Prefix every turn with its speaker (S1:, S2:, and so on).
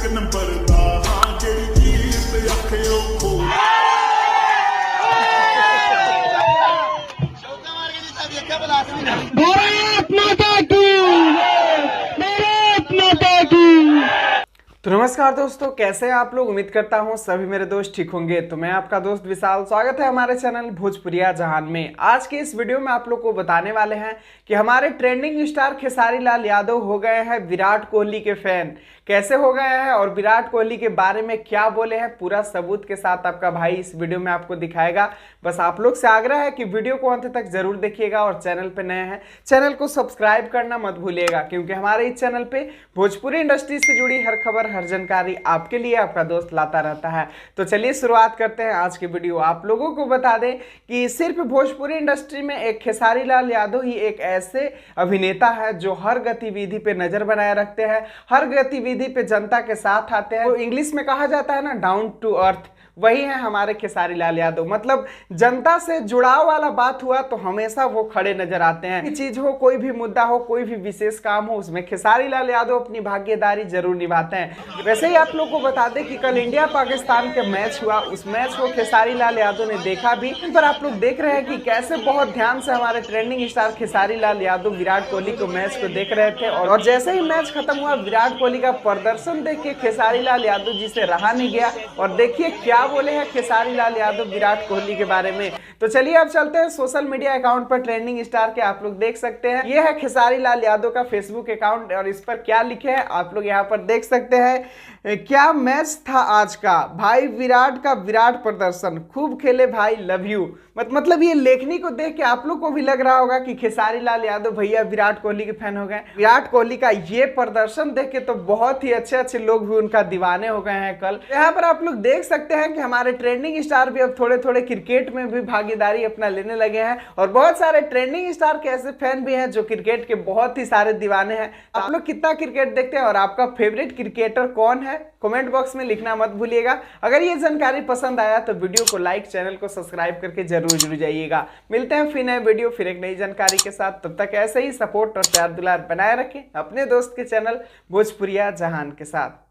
S1: Number दा हां जेड़ी चीज ते अखे ओ
S2: भारत माता की, भारत माता की।
S3: तो नमस्कार दोस्तों, कैसे हैं आप लोग। उम्मीद करता हूं सभी मेरे दोस्त ठीक होंगे। तो मैं आपका दोस्त विशाल, स्वागत है हमारे चैनल भोजपुरिया जहान में। आज के इस वीडियो में आप लोग को बताने वाले हैं कि हमारे ट्रेंडिंग स्टार खेसारी लाल यादव हो गए हैं विराट कोहली के फैन। कैसे हो गए हैं और विराट कोहली के बारे में क्या बोले हैं, पूरा सबूत के साथ आपका भाई इस वीडियो में आपको दिखाएगा। बस आप लोग से आग्रह है कि वीडियो को अंत तक जरूर देखिएगा और चैनल पे नए हैं चैनल को सब्सक्राइब करना मत भूलिएगा, क्योंकि हमारे इस चैनल पे भोजपुरी इंडस्ट्री से जुड़ी हर खबर, हर जानकारी आपके लिए आपका दोस्त लाता रहता है। तो चलिए शुरुआत करते हैं आज की वीडियो। आप लोगों को बता दें कि सिर्फ भोजपुरी इंडस्ट्री में एक खेसारी लाल यादव ही एक ऐसे अभिनेता है जो हर गतिविधि पे नजर बनाए रखते हैं, हर गतिविधि पे जनता के साथ आते हैं। तो इंग्लिश में कहा जाता है ना, डाउन टू अर्थ, वही है हमारे खेसारी लाल यादव। मतलब जनता से जुड़ाव वाला बात हुआ तो हमेशा वो खड़े नजर आते हैं। कोई चीज हो, कोई भी मुद्दा हो, कोई भी विशेष काम हो, उसमें खेसारी लाल यादव अपनी भागीदारी जरूर निभाते हैं। वैसे ही आप लोग को बता दें कि कल इंडिया पाकिस्तान का मैच हुआ, उस मैच को खेसारी लाल यादव ने देखा भी। इन पर आप लोग देख रहे हैं कि कैसे बहुत ध्यान से हमारे ट्रेंडिंग स्टार खेसारी लाल यादव विराट कोहली को मैच को देख रहे थे। और जैसे ही मैच खत्म हुआ, विराट कोहली का प्रदर्शन देख के खेसारी लाल यादव जी से रहा नहीं गया। और देखिए क्या बोले हैं खेसारी लाल यादव विराट कोहली के बारे में। तो चलिए अब चलते हैं सोशल मीडिया अकाउंट पर ट्रेंडिंग स्टार के। आप लोग देख सकते हैं, ये है खेसारी लाल यादव का फेसबुक अकाउंट और इस पर क्या लिखे हैं आप लोग यहाँ पर देख सकते हैं। क्या मैच था आज का, भाई विराट का विराट प्रदर्शन, खूब खेले भाई, लव यू। मतलब ये लेखनी को देख के आप लोग को भी लग रहा होगा कि खेसारी लाल यादव भैया विराट कोहली के फैन हो गए। विराट कोहली का ये प्रदर्शन देख के तो बहुत ही अच्छे अच्छे लोग भी उनका दीवाने हो गए हैं कल। यहाँ पर आप लोग देख सकते हैं कि हमारे ट्रेंडिंग स्टार भी अब थोड़े थोड़े क्रिकेट में भी भागीदारी अपना लेने लगे हैं। और बहुत सारे ट्रेंडिंग स्टार के ऐसे फैन भी हैं जो क्रिकेट के बहुत ही सारे दीवाने हैं। आप लोग कितना क्रिकेट देखते हैं और आपका फेवरेट क्रिकेटर कौन है, कमेंट बॉक्स में लिखना मत भूलिएगा। अगर ये जानकारी पसंद आया तो वीडियो को लाइक, चैनल को सब्सक्राइब करके जरूर जाइएगा। मिलते हैं फिर नए वीडियो, फिर एक नई जानकारी के साथ। तब तक ऐसे ही सपोर्ट और प्यार दुलार बनाए रखें अपने दोस्त के चैनल भोजपुरिया जहान के साथ।